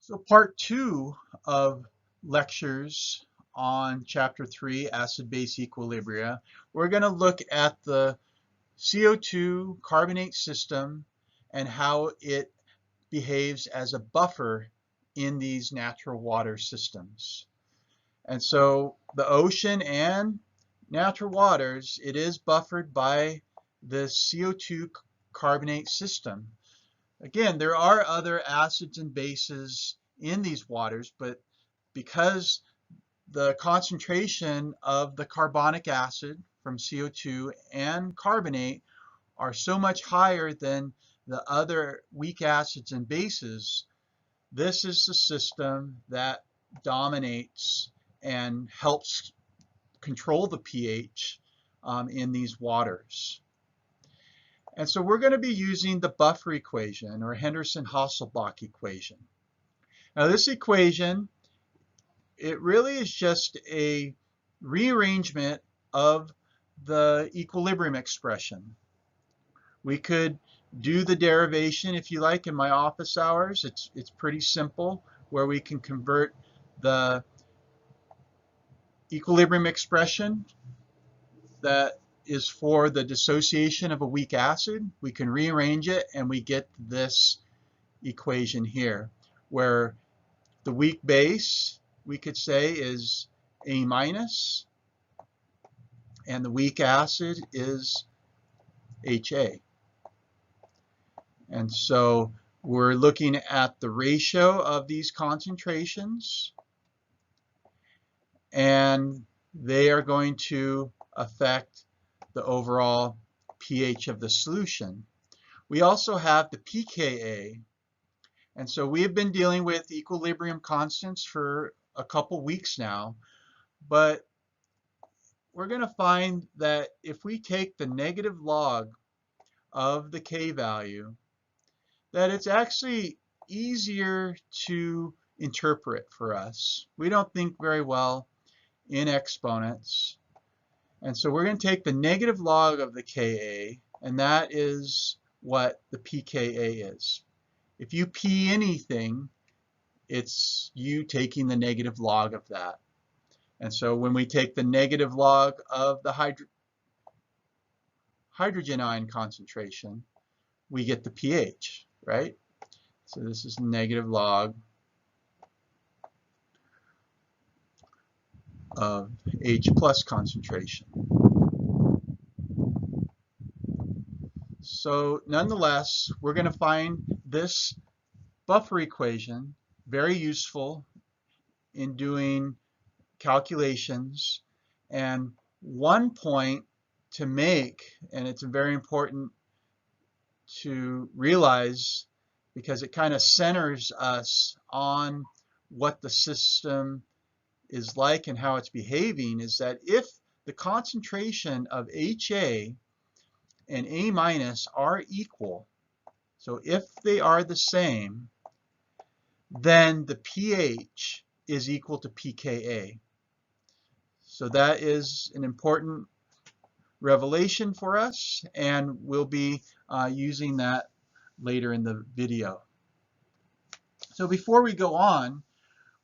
So part 2 of lectures on chapter 3, acid-base equilibria, we're going to look at the CO2 carbonate system and how it behaves as a buffer in these natural water systems. And so the ocean and natural waters, it is buffered by the CO2 carbonate system. Again, there are other acids and bases in these waters, but because the concentration of the carbonic acid from CO2 and carbonate are so much higher than the other weak acids and bases, this is the system that dominates and helps control the pH in these waters. And so we're going to be using the buffer equation or Henderson-Hasselbalch equation. Now this equation, it really is just a rearrangement of the equilibrium expression. We could do the derivation if you like in my office hours. It's pretty simple, where we can convert the equilibrium expression that is for the dissociation of a weak acid. We can rearrange it and we get this equation here, where the weak base, we could say, is A minus, and the weak acid is HA. And so we're looking at the ratio of these concentrations, and they are going to affect the overall pH of the solution. We also have the pKa, and so we have been dealing with equilibrium constants for a couple weeks now, but we're going to find that if we take the negative log of the K value, that it's actually easier to interpret for us. We don't think very well in exponents. And so we're going to take the negative log of the Ka, and that is what the pKa is. If you P anything, it's you taking the negative log of that. And so when we take the negative log of the hydrogen ion concentration, we get the pH, right? So this is negative log of H plus concentration. So nonetheless, we're going to find this buffer equation very useful in doing calculations. And one point to make, and it's very important to realize because it kind of centers us on what the system is like and how it's behaving, is that if the concentration of HA and A minus are equal, so if they are the same, then the pH is equal to pKa. So that is an important revelation for us, and we'll be using that later in the video. So before we go on,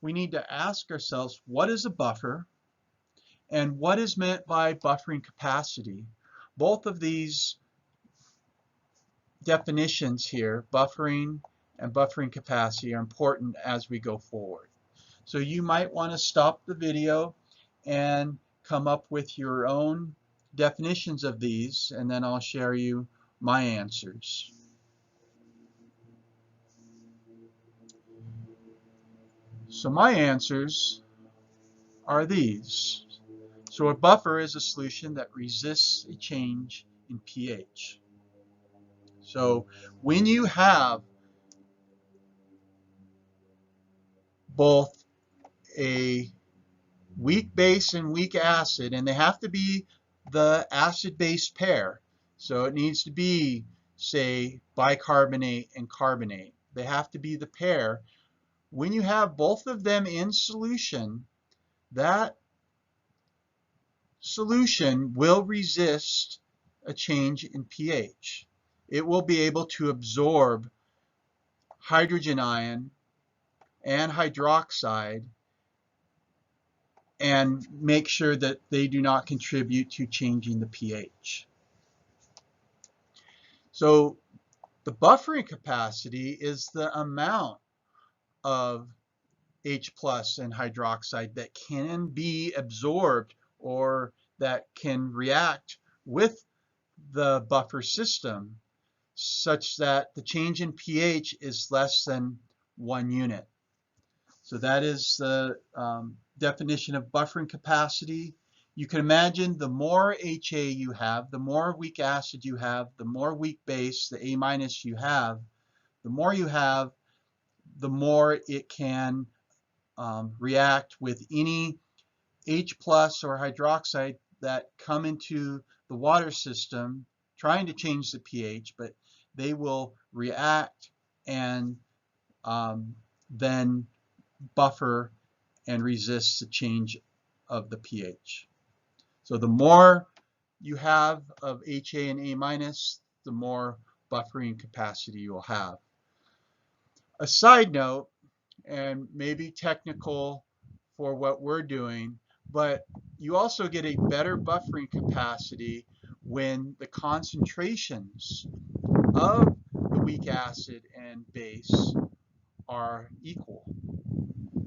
we need to ask ourselves, what is a buffer and what is meant by buffering capacity? Both of these definitions here, buffering and buffering capacity, are important as we go forward. So you might want to stop the video and come up with your own definitions of these, and then I'll share you my answers. So my answers are these. So a buffer is a solution that resists a change in pH. So when you have both a weak base and weak acid, and they have to be the acid-base pair, so it needs to be, say, bicarbonate and carbonate. They have to be the pair. When you have both of them in solution, that solution will resist a change in pH. It will be able to absorb hydrogen ion and hydroxide and make sure that they do not contribute to changing the pH. So the buffering capacity is the amount of H plus and hydroxide that can be absorbed or that can react with the buffer system such that the change in pH is less than 1 unit. So that is the definition of buffering capacity. You can imagine the more HA you have, the more weak acid you have, the more weak base, the A minus you have, the more you have, the more it can react with any H plus or hydroxide that come into the water system trying to change the pH, but they will react and then buffer and resist the change of the pH. So the more you have of HA and A minus, the more buffering capacity you'll have. A side note, and maybe technical for what we're doing, but you also get a better buffering capacity when the concentrations of the weak acid and base are equal.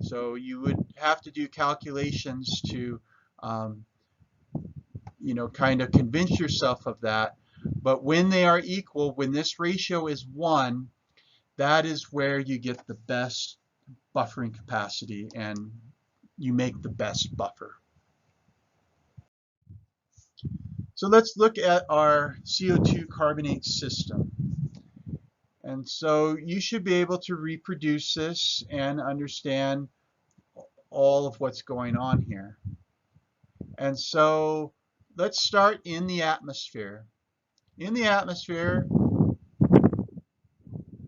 So you would have to do calculations to kind of convince yourself of that. But when they are equal, when this ratio is 1, that is where you get the best buffering capacity and you make the best buffer. So let's look at our CO2 carbonate system. And so you should be able to reproduce this and understand all of what's going on here. And so let's start in the atmosphere. In the atmosphere,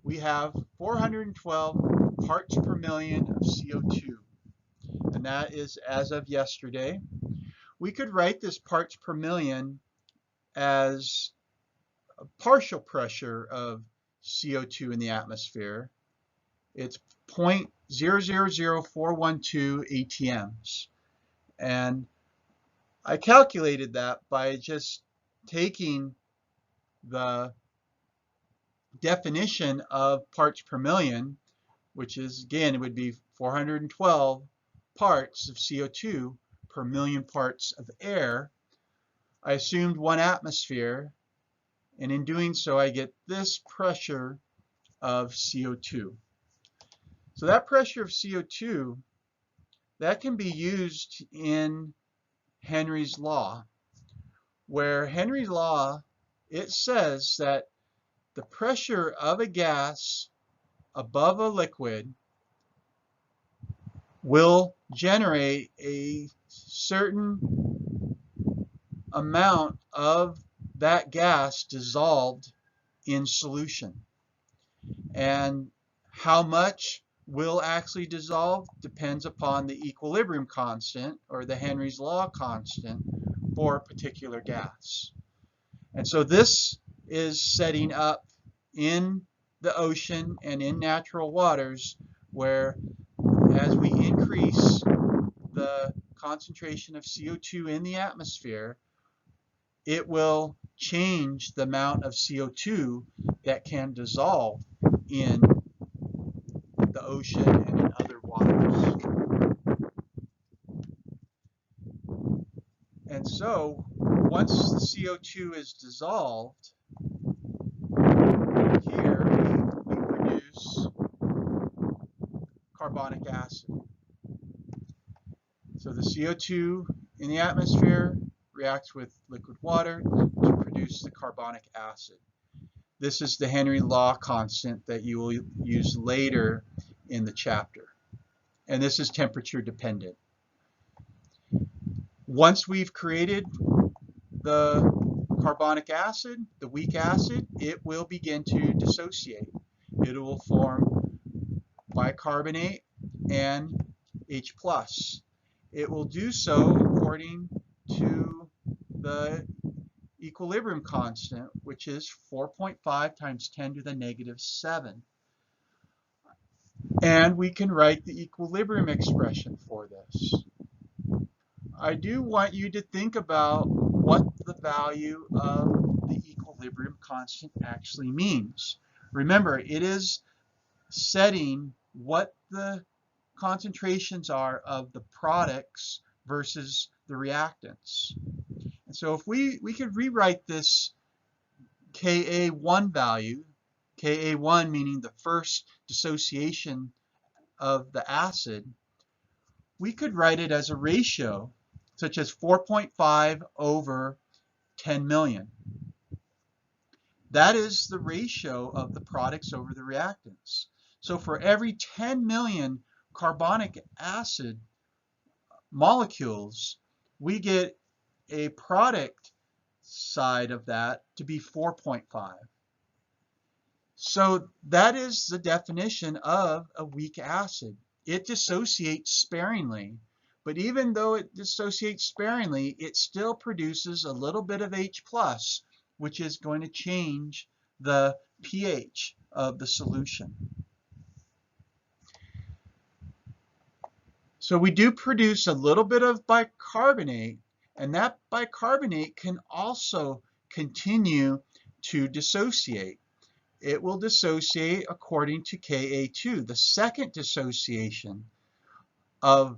we have 412 parts per million of CO2. And that is as of yesterday. We could write this parts per million as a partial pressure of CO2 in the atmosphere. It's 0.000412 ATMs. And I calculated that by just taking the definition of parts per million, which is, again, it would be 412 parts of CO2 per million parts of air. I assumed 1 atmosphere, and in doing so, I get this pressure of CO2. So that pressure of CO2, that can be used in Henry's law, where Henry's law, it says that the pressure of a gas above a liquid will generate a certain amount of that gas dissolved in solution. And how much will actually dissolve depends upon the equilibrium constant or the Henry's law constant for a particular gas. And so this is setting up in the ocean and in natural waters where as we increase the concentration of CO2 in the atmosphere, it will change the amount of CO2 that can dissolve in the ocean and in other waters. And so once the CO2 is dissolved, here we produce carbonic acid. So the CO2 in the atmosphere reacts with liquid water to produce the carbonic acid. This is the Henry law constant that you will use later in the chapter. And this is temperature dependent. Once we've created the carbonic acid, the weak acid, it will begin to dissociate. It will form bicarbonate and H+. It will do so according to the equilibrium constant, which is 4.5 times 10 to the negative 7. And we can write the equilibrium expression for this. I do want you to think about what the value of the equilibrium constant actually means. Remember, it is setting what the concentrations are of the products versus the reactants. And so if we could rewrite this Ka1 value, Ka1 meaning the first dissociation of the acid, we could write it as a ratio such as 4.5 over 10 million. That is the ratio of the products over the reactants. So for every 10 million carbonic acid molecules, we get a product side of that to be 4.5. So that is the definition of a weak acid. It dissociates sparingly, but even though it dissociates sparingly, it still produces a little bit of H+, which is going to change the pH of the solution. So we do produce a little bit of bicarbonate, and that bicarbonate can also continue to dissociate. It will dissociate according to Ka2, the second dissociation of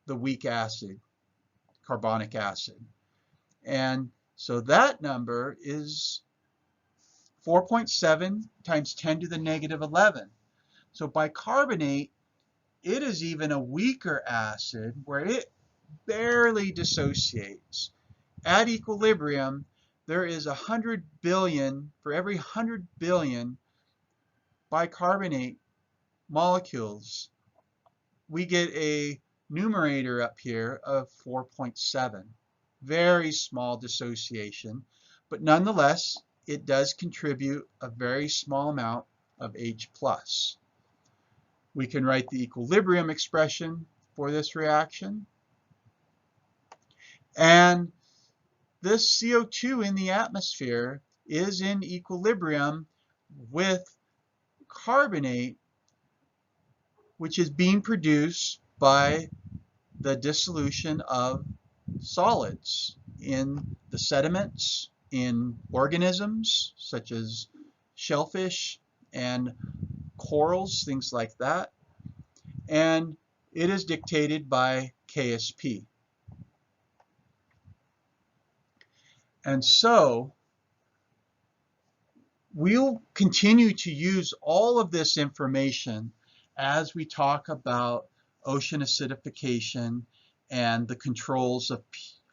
the weak acid, carbonic acid. And so that number is 4.7 times 10 to the negative 11. So bicarbonate, it is even a weaker acid where it barely dissociates. At equilibrium, there is 100 billion, for every 100 billion bicarbonate molecules, we get a numerator up here of 4.7. Very small dissociation, but nonetheless, it does contribute a very small amount of H+. We can write the equilibrium expression for this reaction. And this CO2 in the atmosphere is in equilibrium with carbonate, which is being produced by the dissolution of solids in the sediments, in organisms such as shellfish and corals, things like that. And it is dictated by KSP. And so we'll continue to use all of this information as we talk about ocean acidification and the controls of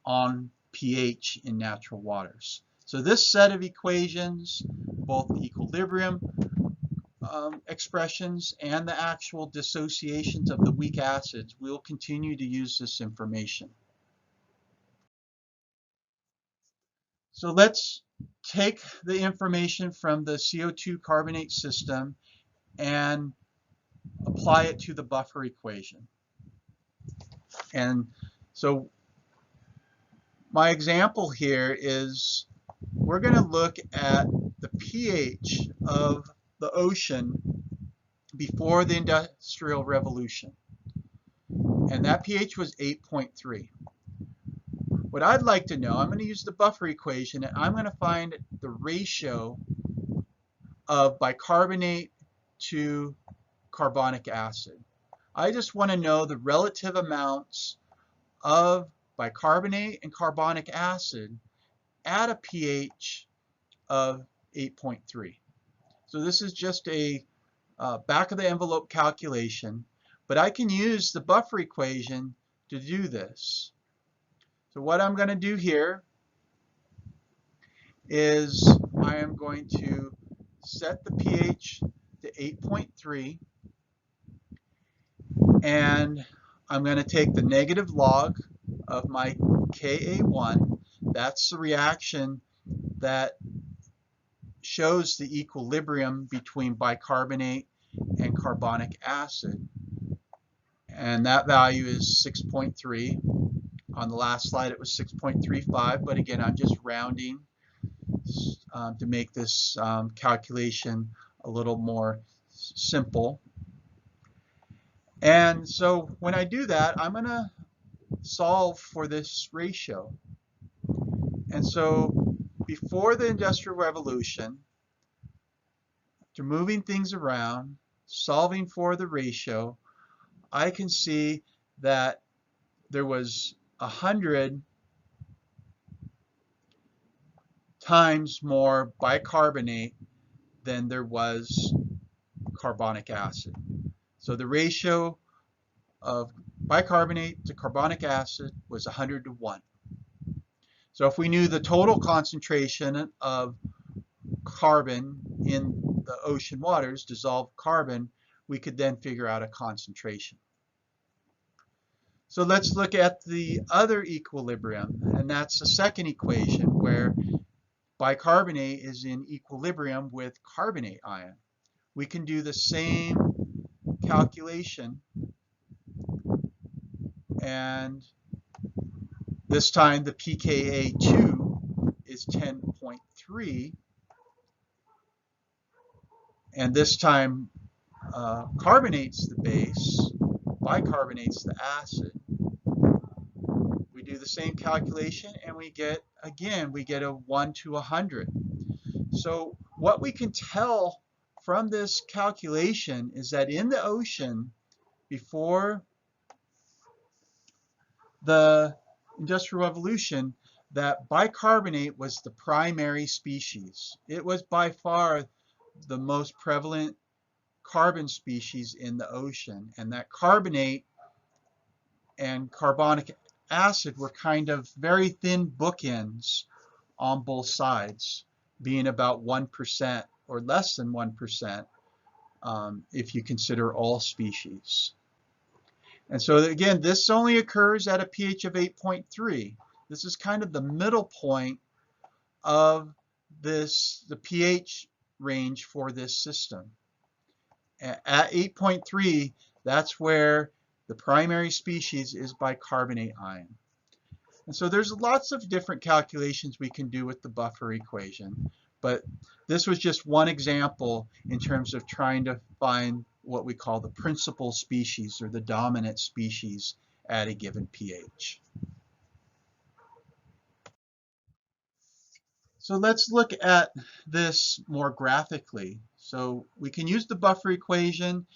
on pH in natural waters. So this set of equations, both the equilibrium expressions and the actual dissociations of the weak acids, we'll continue to use this information. So let's take the information from the CO2 carbonate system and apply it to the buffer equation. And so my example here is we're going to look at the pH of the ocean before the Industrial Revolution. And that pH was 8.3. What I'd like to know, I'm going to use the buffer equation, and I'm going to find the ratio of bicarbonate to carbonic acid. I just want to know the relative amounts of bicarbonate and carbonic acid at a pH of 8.3. So this is just a back of the envelope calculation, but I can use the buffer equation to do this. So what I'm going to do here is I am going to set the pH to 8.3, and I'm going to take the negative log of my Ka1. That's the reaction that shows the equilibrium between bicarbonate and carbonic acid. And that value is 6.3. On the last slide it was 6.35, but again I'm just rounding to make this calculation a little more simple. And so when I do that, I'm going to solve for this ratio. And so before the Industrial Revolution, through moving things around, solving for the ratio, I can see that there was 100 times more bicarbonate than there was carbonic acid. So the ratio of bicarbonate to carbonic acid was 100 to 1. So if we knew the total concentration of carbon in the ocean waters, dissolved carbon, we could then figure out a concentration. So let's look at the other equilibrium, and that's the second equation where bicarbonate is in equilibrium with carbonate ion. We can do the same calculation, and this time the pKa2 is 10.3, and this time carbonate's the base, bicarbonate's the acid. We do the same calculation and we get a 1 to 100. So what we can tell from this calculation is that in the ocean, before the Industrial Revolution, that bicarbonate was the primary species. It was by far the most prevalent carbon species in the ocean, and that carbonate and carbonic acid were kind of very thin bookends on both sides, being about 1% or less than 1% if you consider all species. And so again, this only occurs at a pH of 8.3. This is kind of the middle point of the pH range for this system. At 8.3, that's where the primary species is bicarbonate ion. And so there's lots of different calculations we can do with the buffer equation, but this was just one example in terms of trying to find what we call the principal species or the dominant species at a given pH. So let's look at this more graphically. So we can use the buffer equation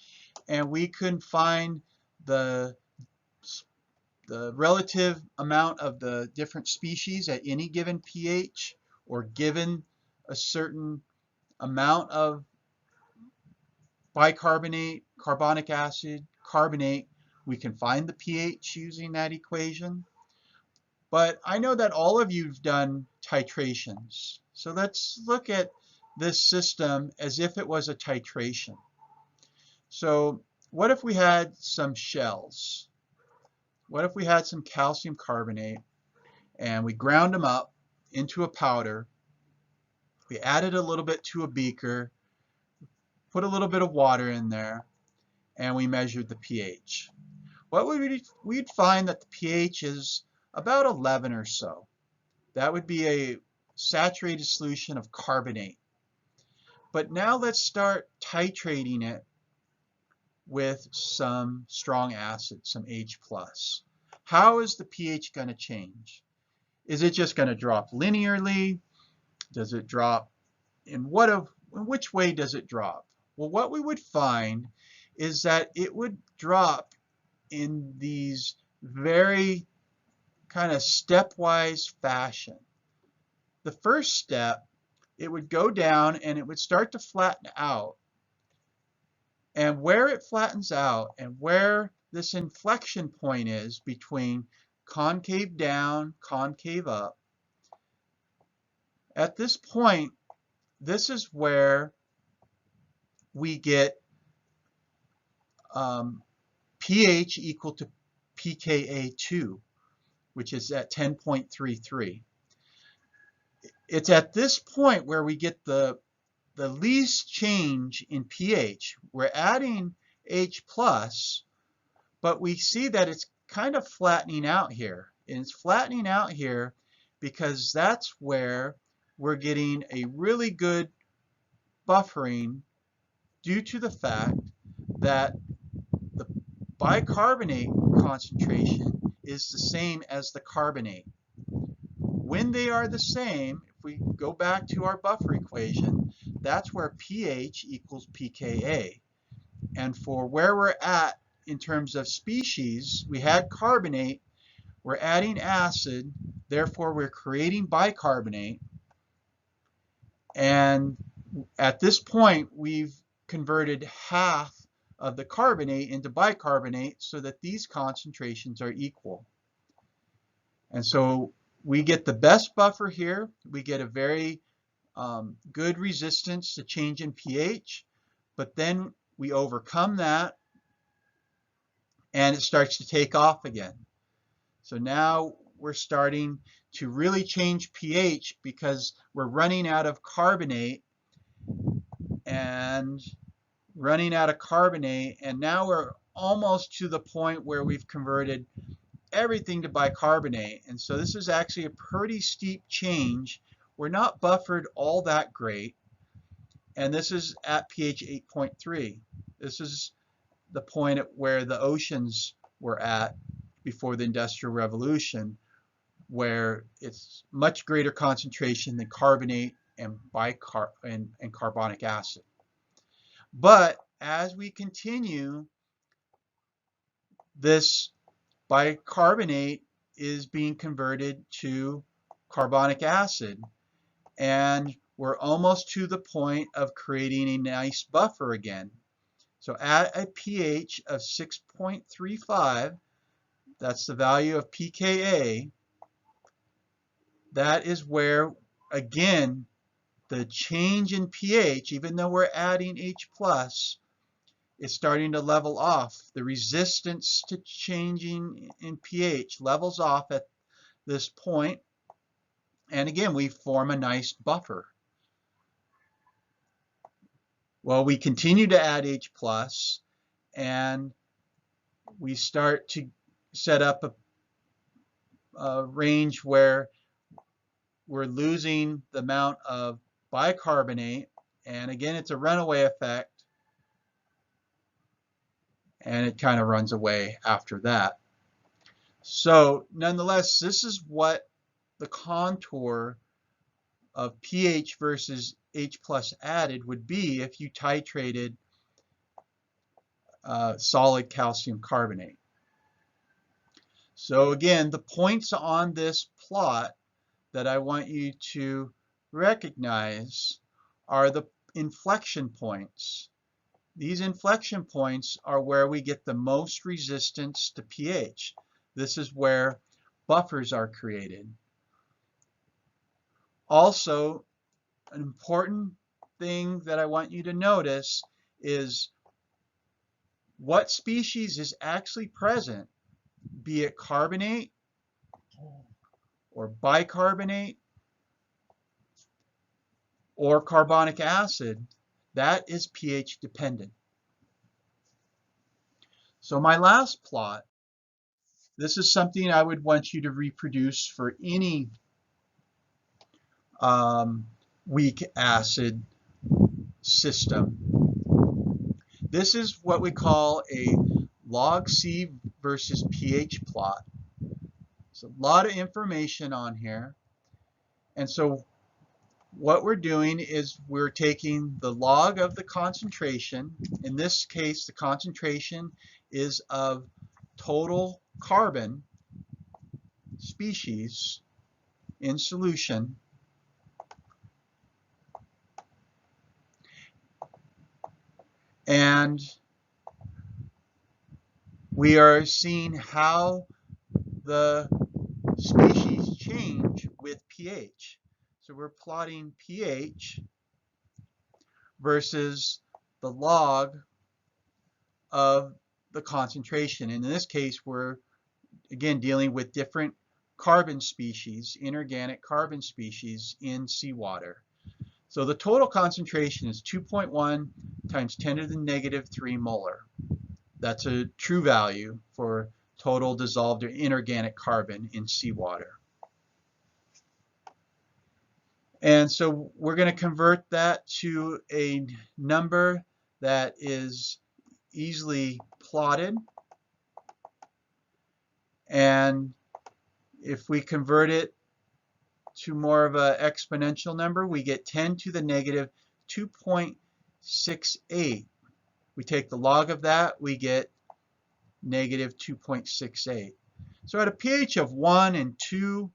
and we can find the relative amount of the different species at any given pH, or given a certain amount of bicarbonate, carbonic acid, carbonate, we can find the pH using that equation. But I know that all of you've done titrations. So let's look at this system as if it was a titration. So what if we had some shells? What if we had some calcium carbonate and we ground them up into a powder? We added a little bit to a beaker, put a little bit of water in there, and we measured the pH. We'd find that the pH is about 11 or so. That would be a saturated solution of carbonate. But now let's start titrating it with some strong acid, some H+. How is the pH going to change? Is it just going to drop linearly? Does it drop in which way does it drop? Well, what we would find is that it would drop in these very kind of stepwise fashion. The first step, it would go down and it would start to flatten out. And where it flattens out and where this inflection point is between concave down, concave up, at this point, this is where we get pH equal to pKa2, which is at 10.33. It's at this point where we get the least change in pH. We're adding H+, but we see that it's kind of flattening out here. And it's flattening out here because that's where we're getting a really good buffering due to the fact that the bicarbonate concentration is the same as the carbonate. When they are the same, if we go back to our buffer equation, that's where pH equals pKa. And for where we're at in terms of species, we had carbonate, we're adding acid, therefore we're creating bicarbonate. And at this point, we've converted half of the carbonate into bicarbonate so that these concentrations are equal. And so we get the best buffer here. We get a very good resistance to change in pH, but then we overcome that and it starts to take off again. So now we're starting to really change pH because we're running out of carbonate and now we're almost to the point where we've converted everything to bicarbonate. And so this is actually a pretty steep change. We're not buffered all that great. And this is at pH 8.3. This is the point at where the oceans were at before the Industrial Revolution, where it's much greater concentration than carbonate and carbonic acid. But as we continue, this bicarbonate is being converted to carbonic acid, and we're almost to the point of creating a nice buffer again. So at a pH of 6.35, that's the value of pKa, that is where, again, the change in pH, even though we're adding H+, is starting to level off. The resistance to changing in pH levels off at this point. And again, we form a nice buffer. Well, we continue to add H+, and we start to set up a range where we're losing the amount of bicarbonate. And again, it's a runaway effect. And it kind of runs away after that. So nonetheless, this is what the contour of pH versus H+ added would be if you titrated solid calcium carbonate. So again, the points on this plot that I want you to recognize are the inflection points. These inflection points are where we get the most resistance to pH. This is where buffers are created. Also, an important thing that I want you to notice is what species is actually present, be it carbonate or bicarbonate or carbonic acid, that is pH dependent. So my last plot, this is something I would want you to reproduce for any weak acid system. This is what we call a log C versus pH plot. There's a lot of information on here. And so what we're doing is we're taking the log of the concentration. In this case, the concentration is of total carbon species in solution. And we are seeing how the species change with pH. So we're plotting pH versus the log of the concentration. And in this case, we're again dealing with different carbon species, inorganic carbon species in seawater. So the total concentration is 2.1 times 10 to the negative 3 molar. That's a true value for total dissolved or inorganic carbon in seawater. And so we're going to convert that to a number that is easily plotted. And if we convert it to more of an exponential number, we get 10 to the negative 2.68. We take the log of that, we get negative 2.68. So at a pH of 1 and 2,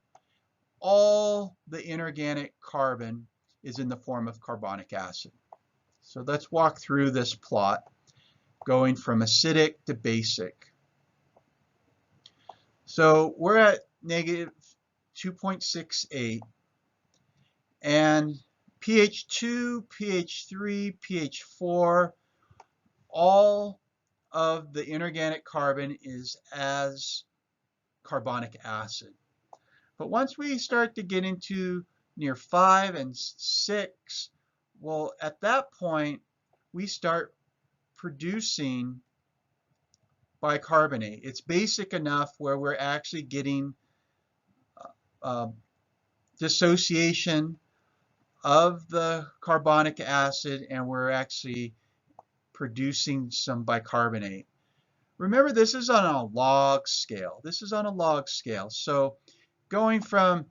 all the inorganic carbon is in the form of carbonic acid. So let's walk through this plot, going from acidic to basic. So we're at negative 2.68, and pH 2, pH 3, pH 4, all of the inorganic carbon is as carbonic acid. But once we start to get into near 5 and 6, well, at that point, we start producing bicarbonate. It's basic enough where we're actually getting dissociation of the carbonic acid, and we're actually producing some bicarbonate. Remember, this is on a log scale. This is on a log scale. So going from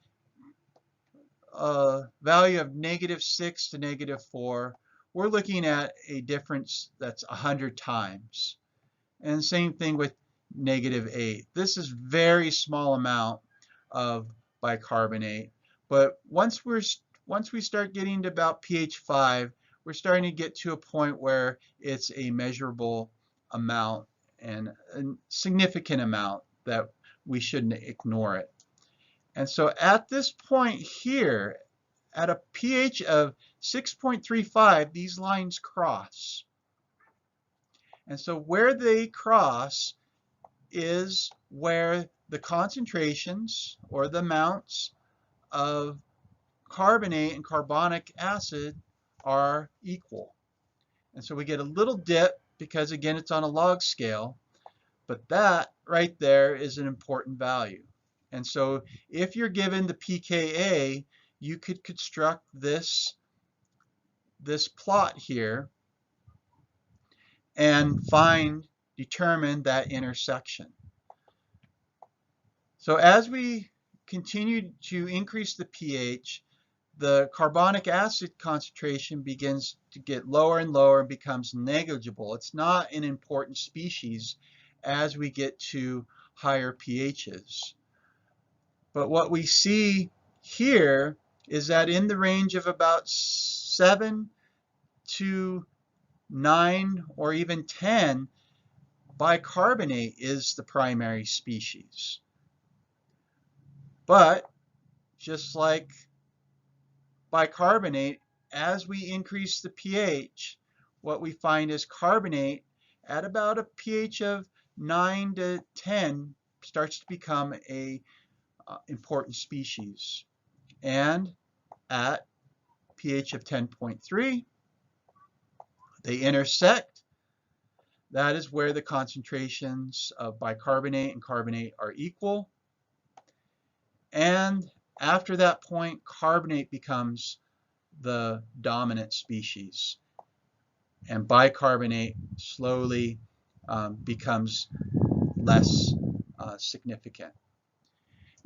a value of -6 to -4, we're looking at a difference that's 100 times. And same thing with -8. This is very small amount of bicarbonate. But once we start getting to about pH 5, we're starting to get to a point where it's a measurable amount and a significant amount that we shouldn't ignore it. And so at this point here, at a pH of 6.35, these lines cross. And so where they cross is where the concentrations or the amounts of carbonate and carbonic acid are equal. And so we get a little dip because, again, it's on a log scale, but that right there is an important value. And so if you're given the pKa, you could construct this plot here and determine that intersection. So as we continue to increase the pH, the carbonic acid concentration begins to get lower and lower and becomes negligible. It's not an important species as we get to higher pHs. But what we see here is that in the range of about 7 to 9 or even 10, bicarbonate is the primary species. But just like bicarbonate, as we increase the pH, what we find is carbonate at about a pH of 9 to 10 starts to become a important species. And at pH of 10.3, they intersect. That is where the concentrations of bicarbonate and carbonate are equal. And after that point, carbonate becomes the dominant species, and bicarbonate slowly becomes less significant.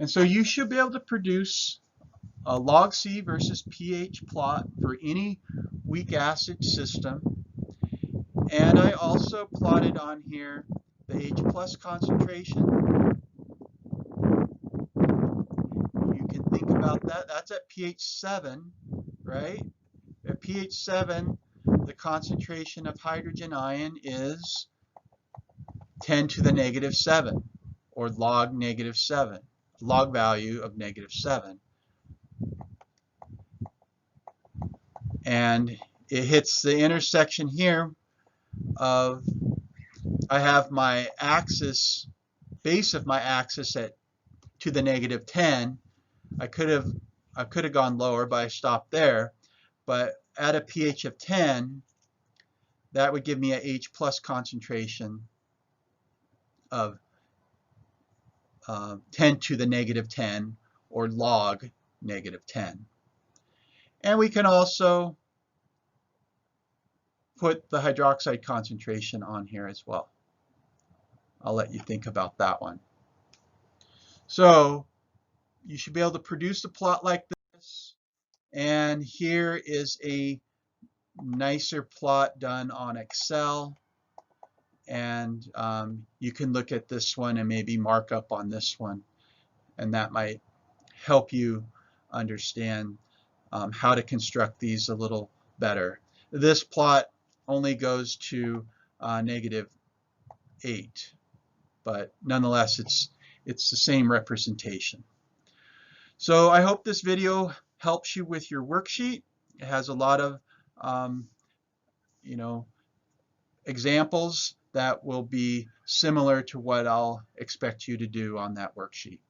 And so you should be able to produce a log C versus pH plot for any weak acid system. And I also plotted on here the H plus concentration. You can think about that. That's at pH 7, right? At pH 7, the concentration of hydrogen ion is 10 to the -7, or log -7, log value of -7. And it hits the intersection here of, I have my axis, base of my axis at to the -10. I could have gone lower, but I stopped there. But at a pH of 10, that would give me a H plus concentration of 10 to the -10, or log -10. And we can also put the hydroxide concentration on here as well. I'll let you think about that one. So you should be able to produce a plot like this. And here is a nicer plot done on Excel. And you can look at this one and maybe mark up on this one. And that might help you understand how to construct these a little better. This plot only goes to -8, but nonetheless, it's the same representation. So I hope this video helps you with your worksheet. It has a lot of you know, examples that will be similar to what I'll expect you to do on that worksheet.